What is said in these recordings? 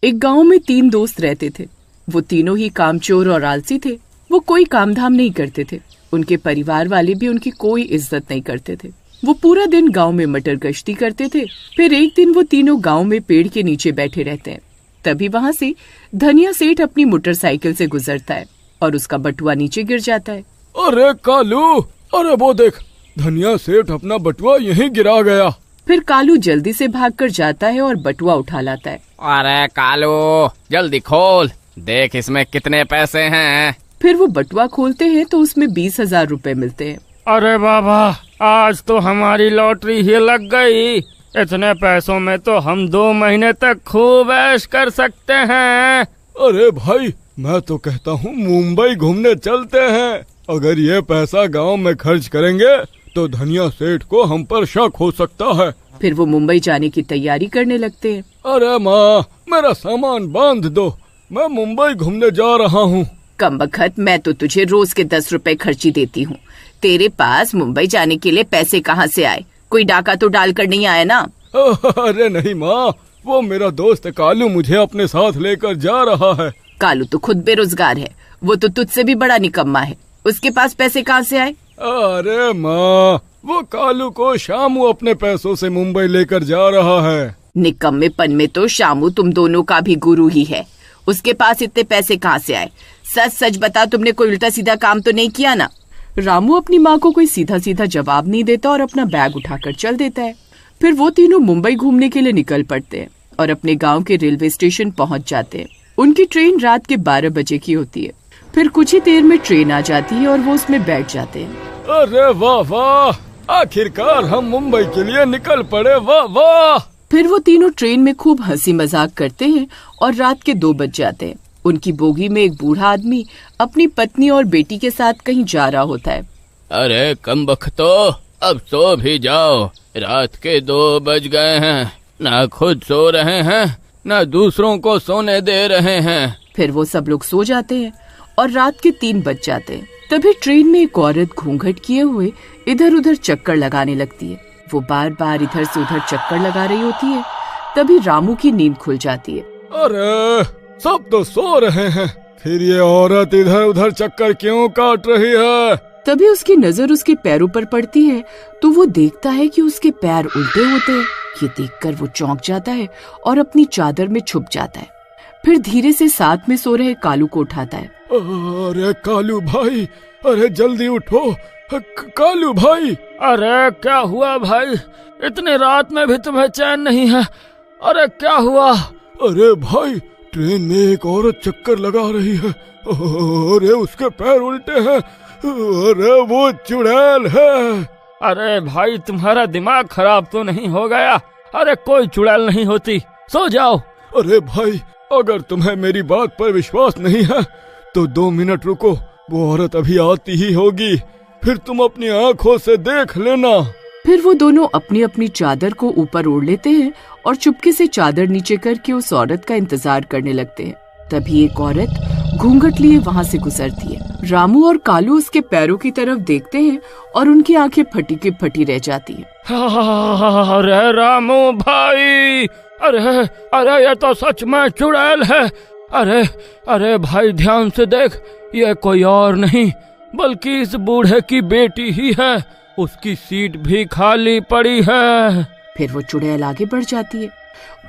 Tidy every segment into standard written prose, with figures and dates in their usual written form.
एक गांव में 3 दोस्त रहते थे। वो तीनों ही कामचोर और आलसी थे। वो कोई काम धाम नहीं करते थे। उनके परिवार वाले भी उनकी कोई इज्जत नहीं करते थे। वो पूरा दिन गांव में मटर गश्ती करते थे। फिर एक दिन वो तीनों गांव में पेड़ के नीचे बैठे रहते हैं। तभी वहां से धनिया सेठ अपनी मोटरसाइकिल से गुजरता है और उसका बटुआ नीचे गिर जाता है। अरे कालू, अरे वो देख, धनिया सेठ अपना बटुआ यहीं गिरा गया। फिर कालू जल्दी से भागकर जाता है और बटुआ उठा लाता है। अरे कालू, जल्दी खोल, देख इसमें कितने पैसे हैं। फिर वो बटुआ खोलते हैं तो उसमें 20,000 रुपए मिलते हैं। अरे बाबा, आज तो हमारी लॉटरी ही लग गई। इतने पैसों में तो हम 2 महीने तक खूब ऐश कर सकते हैं। अरे भाई, मैं तो कहता हूँ मुंबई घूमने चलते हैं। अगर ये पैसा गांव में खर्च करेंगे तो धनिया सेठ को हम पर शक हो सकता है। फिर वो मुंबई जाने की तैयारी करने लगते हैं। अरे माँ, मेरा सामान बांध दो, मैं मुंबई घूमने जा रहा हूँ। कमबख्त, मैं तो तुझे रोज के 10 रुपए खर्ची देती हूँ। तेरे पास मुंबई जाने के लिए पैसे कहाँ से आए? कोई डाका तो डाल कर नहीं आया ना? अरे नहीं माँ, वो मेरा दोस्त कालू मुझे अपने साथ लेकर जा रहा है। कालू तो खुद बेरोजगार है। वो तो तुझसे भी बड़ा निकम्मा है। उसके पास पैसे कहाँ से आए? अरे माँ, वो कालू को शामू अपने पैसों से मुंबई लेकर जा रहा है। निकम्मेपन में तो शामू तुम दोनों का भी गुरु ही है। उसके पास इतने पैसे कहाँ से आए? सच सच बता, तुमने कोई उल्टा सीधा काम तो नहीं किया ना? रामू अपनी माँ को कोई सीधा सीधा जवाब नहीं देता और अपना बैग उठाकर चल देता है। फिर वो तीनों मुंबई घूमने के लिए निकल पड़ते हैं और अपने गाँव के रेलवे स्टेशन पहुँच जाते हैं। उनकी ट्रेन रात के 12 बजे की होती है। फिर कुछ ही देर में ट्रेन आ जाती है और वो उसमें बैठ जाते हैं। अरे वाह वाह, आखिरकार हम मुंबई के लिए निकल पड़े, वाह वाह। फिर वो तीनों ट्रेन में खूब हंसी मजाक करते हैं और रात के 2 बज जाते हैं। उनकी बोगी में एक बूढ़ा आदमी अपनी पत्नी और बेटी के साथ कहीं जा रहा होता है। अरे कमबख्तो, अब सो भी जाओ, रात के 2 बज गए हैं। ना खुद सो रहे हैं, ना दूसरों को सोने दे रहे हैं। फिर वो सब लोग सो जाते हैं और रात के 3 बज जाते हैं। तभी ट्रेन में एक औरत घूंघट किए हुए इधर उधर चक्कर लगाने लगती है। वो बार बार इधर से उधर चक्कर लगा रही होती है। तभी रामू की नींद खुल जाती है। अरे सब तो सो रहे हैं, फिर ये औरत इधर उधर चक्कर क्यों काट रही है? तभी उसकी नजर उसके पैरों पर पड़ती है तो वो देखता है कि उसके पैर उल्टे होते हैं। ये देखकर वो चौंक जाता है और अपनी चादर में छुप जाता है। फिर धीरे से साथ में सो रहे कालू को उठाता है। अरे कालू भाई, अरे जल्दी उठो, कालू भाई। अरे क्या हुआ भाई, इतनी रात में भी तुम्हें चैन नहीं है? अरे क्या हुआ? अरे भाई, ट्रेन में एक औरत चक्कर लगा रही है। अरे उसके पैर उल्टे हैं। अरे वो चुड़ैल है। अरे भाई, तुम्हारा दिमाग खराब तो नहीं हो गया? अरे कोई चुड़ैल नहीं होती, सो जाओ। अरे भाई, अगर तुम्हें मेरी बात पर विश्वास नहीं है तो 2 मिनट रुको, वो औरत अभी आती ही होगी, फिर तुम अपनी आँखों से देख लेना। फिर वो दोनों अपनी अपनी चादर को ऊपर ओढ़ लेते हैं और चुपके से चादर नीचे करके उस औरत का इंतजार करने लगते हैं। तभी एक औरत घूंघट लिए वहाँ से गुजरती है। रामू और कालू उसके पैरों की तरफ देखते हैं और उनकी आंखें फटी की फटी रह जाती है। अरे रामू भाई, अरे अरे ये तो सच में चुड़ैल है। अरे अरे भाई, ध्यान से देख, ये कोई और नहीं बल्कि इस बूढ़े की बेटी ही है। उसकी सीट भी खाली पड़ी है। फिर वो चुड़ैल आगे बढ़ जाती है।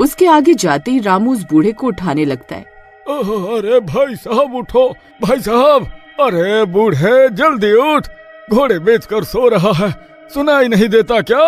उसके आगे जाते ही रामू उस बूढ़े को उठाने लगता है। अरे भाई साहब उठो, भाई साहब। अरे बूढ़े जल्दी उठ, घोड़े बेचकर सो रहा है, सुनाई नहीं देता क्या?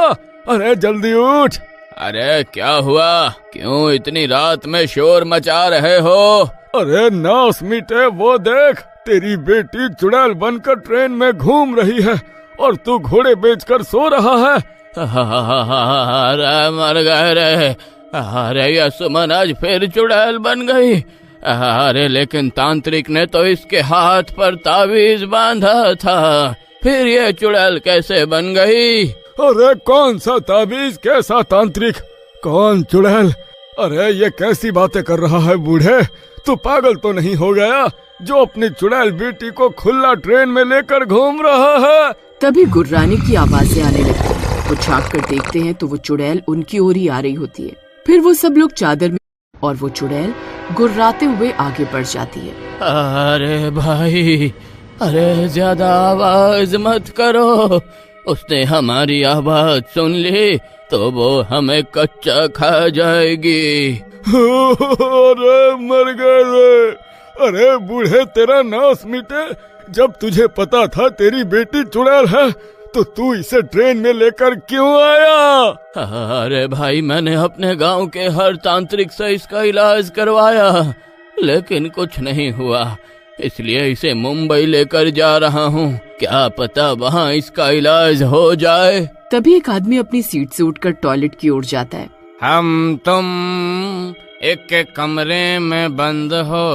अरे जल्दी उठ। अरे क्या हुआ, क्यों इतनी रात में शोर मचा रहे हो? अरे नास मीटे, वो देख, तेरी बेटी चुड़ैल बनकर ट्रेन में घूम रही है और तू घोड़े बेचकर सो रहा है। अरे मर गए रे। अरे ये सुमन आज फिर चुड़ैल बन गई। अरे लेकिन तांत्रिक ने तो इसके हाथ पर ताबीज बांधा था, फिर ये चुड़ैल कैसे बन गई? अरे कौन सा ताबीज, कैसा तांत्रिक, कौन चुड़ैल? अरे ये कैसी बातें कर रहा है बूढ़े? तू पागल तो नहीं हो गया जो अपनी चुड़ैल बेटी को खुला ट्रेन में लेकर घूम रहा है? तभी गुर्राने की आवाजें आने लगती हैं। वो झांक कर देखते हैं तो वो चुड़ैल उनकी ओर ही आ रही होती है। फिर वो सब लोग चादर में और वो चुड़ैल गुर्राते हुए आगे बढ़ जाती है। अरे भाई, अरे ज्यादा आवाज मत करो, उसने हमारी आवाज सुन ली तो वो हमें कच्चा खा जाएगी। अरे मर गए रे। अरे बूढ़े, तेरा नाश मिटे। जब तुझे पता था तेरी बेटी चुड़ैल है तो तू इसे ट्रेन में लेकर क्यों आया? अरे भाई, मैंने अपने गांव के हर तांत्रिक से इसका इलाज करवाया लेकिन कुछ नहीं हुआ, इसलिए इसे मुंबई लेकर जा रहा हूँ। क्या पता वहाँ इसका इलाज हो जाए। तभी एक आदमी अपनी सीट से उठकर टॉयलेट की ओर जाता है। हम तुम एक कमरे में बंद हो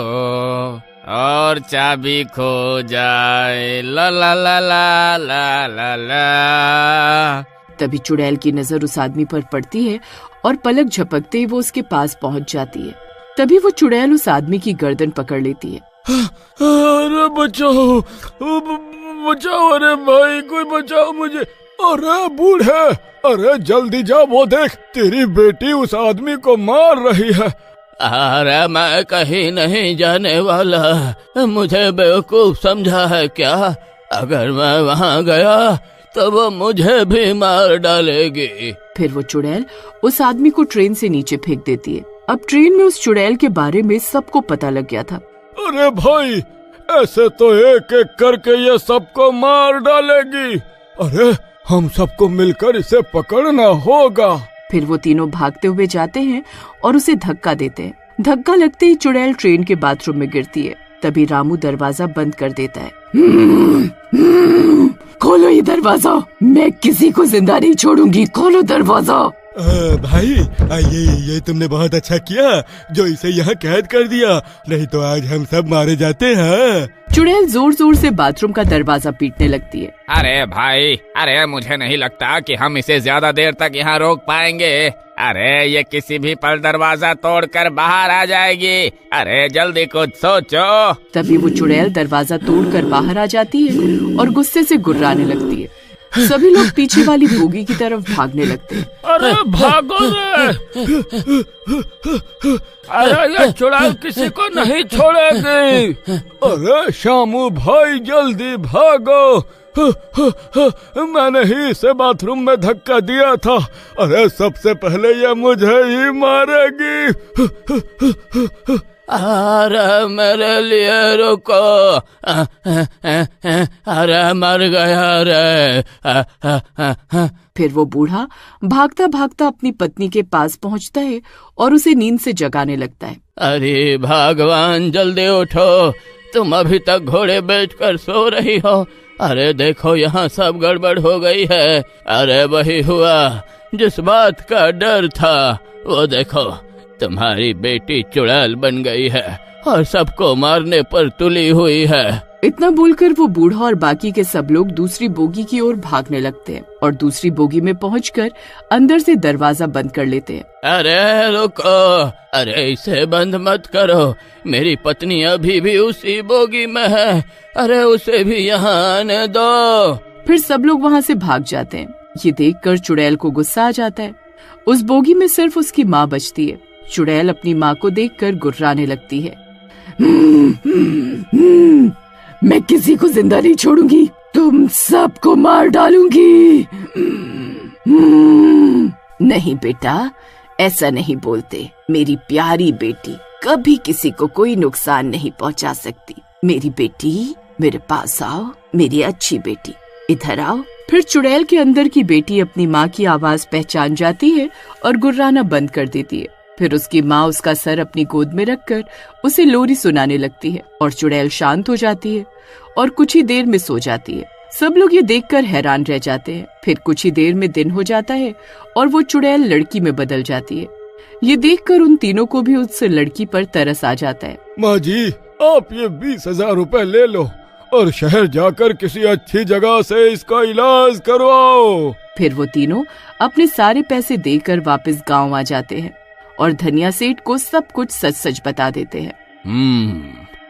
और चाबी खो जाए, ला ला ला ला ला ला ला। तभी चुड़ैल की नजर उस आदमी पर पड़ती है और पलक झपकते ही वो उसके पास पहुंच जाती है। तभी वो चुड़ैल उस आदमी की गर्दन पकड़ लेती है। अरे बचाओ, बचाओ, अरे भाई कोई बचाओ मुझे। अरे बूढ़े, अरे जल्दी जा, वो देख तेरी बेटी उस आदमी को मार रही है। अरे मैं कहीं नहीं जाने वाला, मुझे बेवकूफ समझा है क्या? अगर मैं वहाँ गया तो वो मुझे भी मार डालेगी। फिर वो चुड़ैल उस आदमी को ट्रेन से नीचे फेंक देती है। अब ट्रेन में उस चुड़ैल के बारे में सबको पता लग गया था। अरे भाई, ऐसे तो एक एक करके ये सबको मार डालेगी। अरे हम सबको मिलकर इसे पकड़ना होगा। फिर वो तीनों भागते हुए जाते हैं और उसे धक्का देते हैं। धक्का लगते ही चुड़ैल ट्रेन के बाथरूम में गिरती है। तभी रामू दरवाजा बंद कर देता है। खोलो ये दरवाजा, मैं किसी को जिंदा नहीं छोड़ूंगी, खोलो दरवाजा। भाई, ये तुमने बहुत अच्छा किया जो इसे यहाँ कैद कर दिया, नहीं तो आज हम सब मारे जाते हैं। चुड़ैल जोर जोर से बाथरूम का दरवाजा पीटने लगती है। अरे भाई, अरे मुझे नहीं लगता कि हम इसे ज्यादा देर तक यहाँ रोक पाएंगे। अरे ये किसी भी पल दरवाजा तोड़कर बाहर आ जाएगी। अरे जल्दी कुछ सोचो। तभी वो चुड़ैल दरवाजा तोड़कर बाहर आ जाती है और गुस्से से गुर्राने लगती है। सभी लोग पीछे वाली बोगी की तरफ भागने लगते हैं। अरे भागो रे! अरे ये चुड़ैल किसी को नहीं छोड़ेगी। अरे शामू भाई, जल्दी भागो। मैंने ही इसे बाथरूम में धक्का दिया था। अरे सबसे पहले ये मुझे ही मारेगी। अरे मेरे लिए रुको, अरे मर गया रे। फिर वो बूढ़ा भागता भागता अपनी पत्नी के पास पहुंचता है और उसे नींद से जगाने लगता है। अरे भगवान, जल्दी उठो, तुम अभी तक घोड़े बेचकर सो रही हो। अरे देखो यहाँ सब गड़बड़ हो गई है। अरे वही हुआ जिस बात का डर था, वो देखो तुम्हारी बेटी चुड़ैल बन गई है और सबको मारने पर तुली हुई है। इतना बोलकर वो बूढ़ा और बाकी के सब लोग दूसरी बोगी की ओर भागने लगते हैं और दूसरी बोगी में पहुंचकर अंदर से दरवाजा बंद कर लेते हैं। अरे रुको, अरे इसे बंद मत करो, मेरी पत्नी अभी भी उसी बोगी में है। अरे उसे भी यहाँ आने दो। फिर सब लोग वहाँ से भाग जाते हैं। ये देखकर चुड़ैल को गुस्सा आ जाता है। उस बोगी में सिर्फ उसकी माँ बचती है। चुड़ैल अपनी माँ को देखकर गुर्राने लगती है। मैं किसी को जिंदा नहीं छोड़ूंगी, तुम सबको मार डालूंगी। नहीं बेटा, ऐसा नहीं बोलते। मेरी प्यारी बेटी कभी किसी को कोई नुकसान नहीं पहुंचा सकती। मेरी बेटी, मेरे पास आओ, मेरी अच्छी बेटी, इधर आओ। फिर चुड़ैल के अंदर की बेटी अपनी माँ की आवाज पहचान जाती है और गुर्राना बंद कर देती है। फिर उसकी माँ उसका सर अपनी गोद में रखकर उसे लोरी सुनाने लगती है और चुड़ैल शांत हो जाती है और कुछ ही देर में सो जाती है। सब लोग ये देखकर हैरान रह जाते हैं। फिर कुछ ही देर में दिन हो जाता है और वो चुड़ैल लड़की में बदल जाती है। ये देखकर उन तीनों को भी उस लड़की पर तरस आ जाता है। माँ जी, आप ये 20,000 रुपए ले लो और शहर जाकर किसी अच्छी जगह से इसका इलाज करवाओ। फिर वो तीनों अपने सारे पैसे देकर वापस गाँव आ जाते हैं और धनिया सेठ को सब कुछ सच सच बता देते हैं।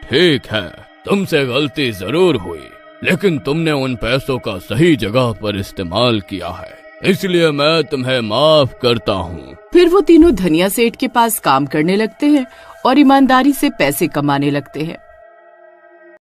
ठीक है, तुमसे गलती जरूर हुई, लेकिन तुमने उन पैसों का सही जगह पर इस्तेमाल किया है। इसलिए मैं तुम्हें माफ करता हूँ। फिर वो तीनों धनिया सेठ के पास काम करने लगते हैं और ईमानदारी से पैसे कमाने लगते हैं।